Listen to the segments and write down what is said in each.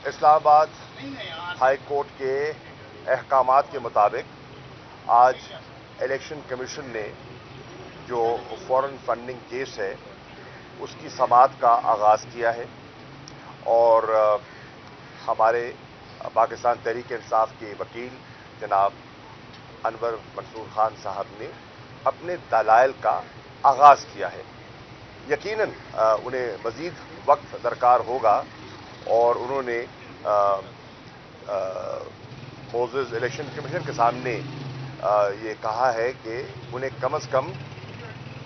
Islamabad high court के अहकामात के मुताबिक आज इलेक्शन कमीशन ने जो फॉरेन फंडिंग केस है उसकी समाअत का आगाज़ किया है और हमारे पाकिस्तान तहरीक इंसाफ के वकील जनाब अनवर मंसूर खान साहब ने अपने दलाइल का आगाज़ किया है। यकीनन उन्हें मज़ीद वक्त दरकार होगा और उन्होंने मोज़ेज़ इलेक्शन कमीशन के सामने ये कहा है कि उन्हें कम से कम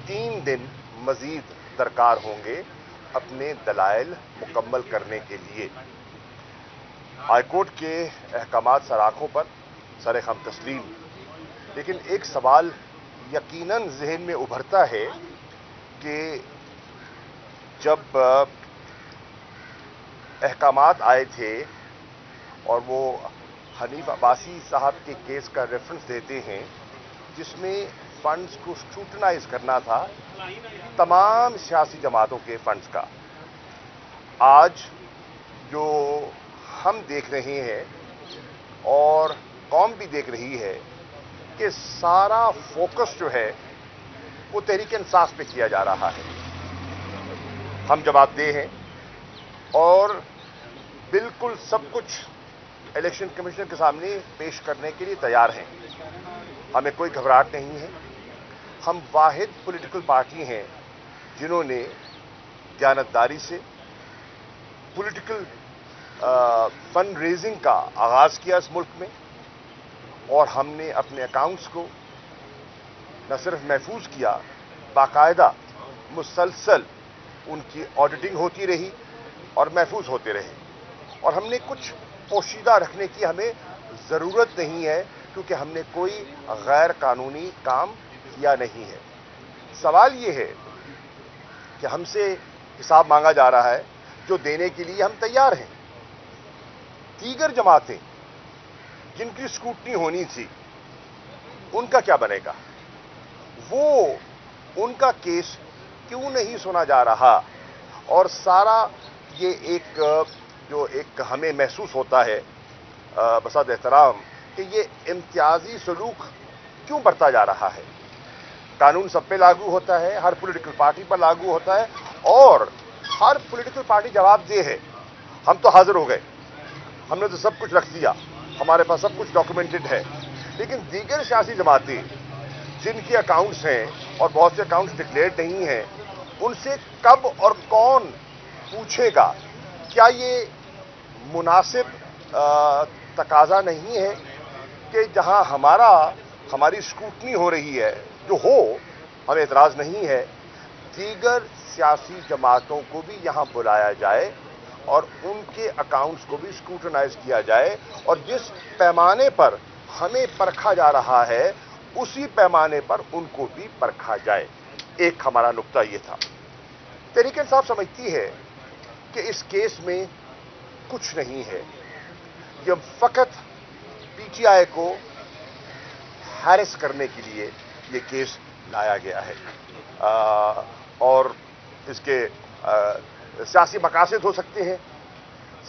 3 दिन मज़ीद दरकार होंगे अपने दलाइल मुकम्मल करने के लिए। हाईकोर्ट के अहकामात सराखों पर सरेखम तस्लीम, लेकिन एक सवाल यकीनन जहन में उभरता है कि जब अहकामात आए थे और वो हनीफ अब्बासी साहब के केस का रेफरेंस देते हैं जिसमें फंड्स को स्क्रूटनाइज करना था तमाम सियासी जमातों के फंड्स का, आज जो हम देख रहे हैं और कौम भी देख रही है कि सारा फोकस जो है वो तहरीक इंसाफ पे किया जा रहा है। हम जवाबदेह हैं और बिल्कुल सब कुछ इलेक्शन कमीशन के सामने पेश करने के लिए तैयार हैं। हमें कोई घबराहट नहीं है। हम वाहिद पॉलिटिकल पार्टी हैं जिन्होंने दयानतदारी से पॉलिटिकल फंड रेजिंग का आगाज़ किया इस मुल्क में और हमने अपने अकाउंट्स को न सिर्फ महफूज किया, बाकायदा मुसलसल उनकी ऑडिटिंग होती रही और महफूज होते रहे और हमने कुछ पोशीदा रखने की हमें ज़रूरत नहीं है क्योंकि हमने कोई गैर कानूनी काम किया नहीं है। सवाल ये है कि हमसे हिसाब मांगा जा रहा है जो देने के लिए हम तैयार हैं। दीगर जमातें जिनकी स्क्रूटनी होनी थी उनका क्या बनेगा? उनका केस क्यों नहीं सुना जा रहा? और सारा ये एक हमें महसूस होता है बसात एहतराम कि ये इम्तियाजी सलूक क्यों बढ़ता जा रहा है। कानून सब पे लागू होता है, हर पॉलिटिकल पार्टी पर लागू होता है और हर पॉलिटिकल पार्टी जवाबदेह है। हम तो हाजिर हो गए, हमने तो सब कुछ रख दिया, हमारे पास सब कुछ डॉक्यूमेंटेड है, लेकिन दीगर सियासी जमातें जिनके अकाउंट्स हैं और बहुत से अकाउंट्स डिक्लेयर्ड नहीं हैं, उनसे कब और कौन पूछेगा? क्या ये मुनासिब तकाजा नहीं है कि जहां हमारी स्क्रूटनी हो रही है, जो हो, हमें एतराज़ नहीं है, दीगर सियासी जमातों को भी यहां बुलाया जाए और उनके अकाउंट्स को भी स्क्रूटनाइज किया जाए और जिस पैमाने पर हमें परखा जा रहा है उसी पैमाने पर उनको भी परखा जाए। एक हमारा नुक्ता ये था। तहरीक इंसाफ समझती है कि इस केस में कुछ नहीं है, ये फकत पीटीआई को हैरेस करने के लिए ये केस लाया गया है और इसके सियासी मकासद हो सकते हैं,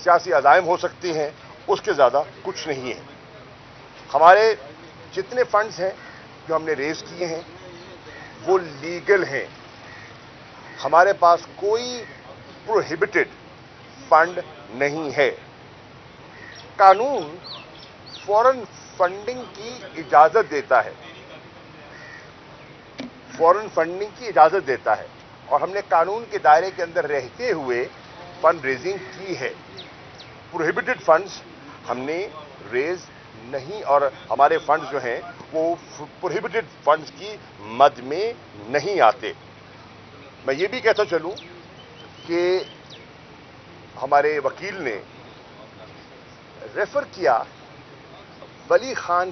सियासी अज़ाइम हो सकते हैं, उसके ज़्यादा कुछ नहीं है। हमारे जितने फंड्स हैं जो हमने रेज किए हैं वो लीगल हैं। हमारे पास कोई प्रोहिबिटेड फंड नहीं है। कानून फॉरेन फंडिंग की इजाज़त देता है, फॉरेन फंडिंग की इजाज़त देता है और हमने कानून के दायरे के अंदर रहते हुए फंड रेजिंग की है। प्रोहिबिटेड फंड्स हमने रेज नहीं और हमारे फंड्स जो हैं वो प्रोहिबिटेड फंड्स की मद में नहीं आते। मैं ये भी कहता चलूं कि हमारे वकील ने रेफर किया वली खान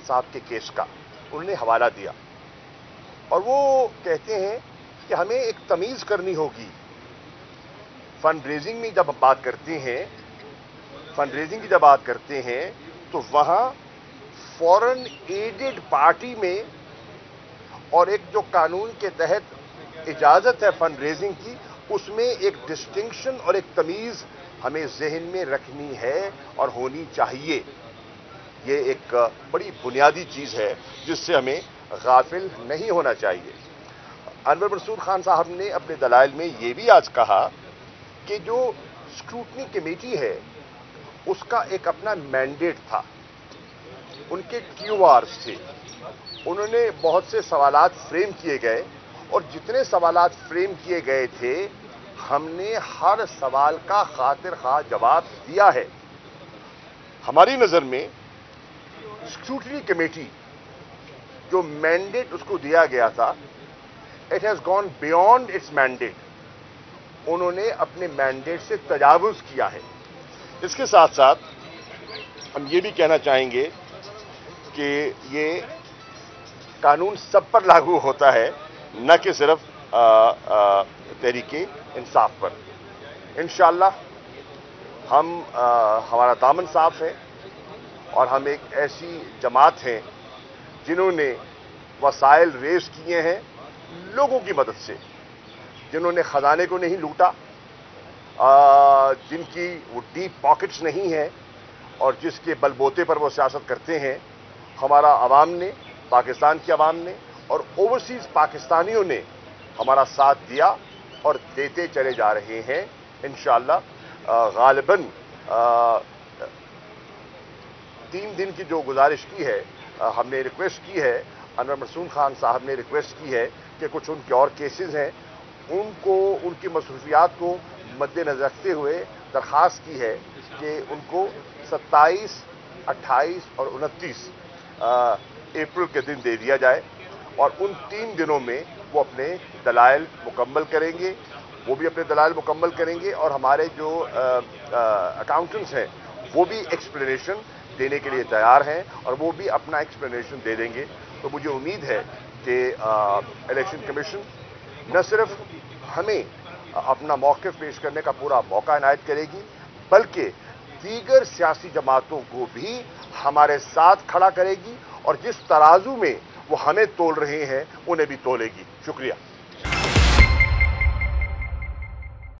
साहब के केस का उन्होंने हवाला दिया और वो कहते हैं कि हमें एक तमीज़ करनी होगी। फंड रेजिंग में जब बात करते हैं, फंड रेजिंग की जब बात करते हैं तो वहां फॉरेन एडेड पार्टी में और एक जो कानून के तहत इजाज़त है फंड रेजिंग की, उसमें एक डिस्टिंक्शन और एक तमीज़ हमें जहन में रखनी है और होनी चाहिए। ये एक बड़ी बुनियादी चीज़ है जिससे हमें गाफिल नहीं होना चाहिए। अनवर मसूद खान साहब ने अपने दलाइल में ये भी आज कहा कि जो स्क्रूटनी कमेटी है उसका एक अपना मैंडेट था, उनके QRs थे, उन्होंने बहुत से सवालात फ्रेम किए गए और जितने सवालात फ्रेम किए गए थे हमने हर सवाल का खातिर खा जवाब दिया है। हमारी नज़र में स्क्रूटनी कमेटी जो मैंडेट उसको दिया गया था, it has gone beyond it's mandate. उन्होंने अपने मैंडेट से तजावुज़ किया है। इसके साथ साथ हम ये भी कहना चाहेंगे कि ये कानून सब पर लागू होता है, न कि सिर्फ तहरीके इंसाफ पर। इंशाअल्लाह हमारा दामन साफ है और हम एक ऐसी जमात हैं जिन्होंने वसाइल रेज किए हैं लोगों की मदद से, जिन्होंने खजाने को नहीं लूटा, जिनकी वो डीप पॉकेट्स नहीं है और जिसके बलबोते पर वो सियासत करते हैं। हमारा अवाम ने, पाकिस्तान की अवाम ने और ओवरसीज पाकिस्तानियों ने हमारा साथ दिया और देते चले जा रहे हैं। इंशाअल्लाह गालिबन 3 दिन की जो गुजारिश की है, हमने रिक्वेस्ट की है, अनवर मसूद खान साहब ने रिक्वेस्ट की है कि कुछ उनके और केसेस हैं, उनको उनकी मसरूफियात को मद्देनजर रखते हुए दरख्वास्त की है कि उनको 27, 28 और 29 अप्रैल के दिन दे दिया जाए और उन 3 दिनों में वो अपने दलाइल मुकम्मल करेंगे, वो भी अपने दलाइल मुकम्मल करेंगे और हमारे जो अकाउंटेंट्स हैं वो भी एक्सप्लेनेशन देने के लिए तैयार हैं और वो भी अपना एक्सप्लेनेशन दे देंगे। तो मुझे उम्मीद है कि इलेक्शन कमीशन न सिर्फ हमें अपना मौक़िफ़ पेश करने का पूरा मौका इनायत करेगी, बल्कि दीगर सियासी जमातों को भी हमारे साथ खड़ा करेगी और जिस तराजू में वो हमें तोल रहे हैं उन्हें भी तोलेगी। शुक्रिया।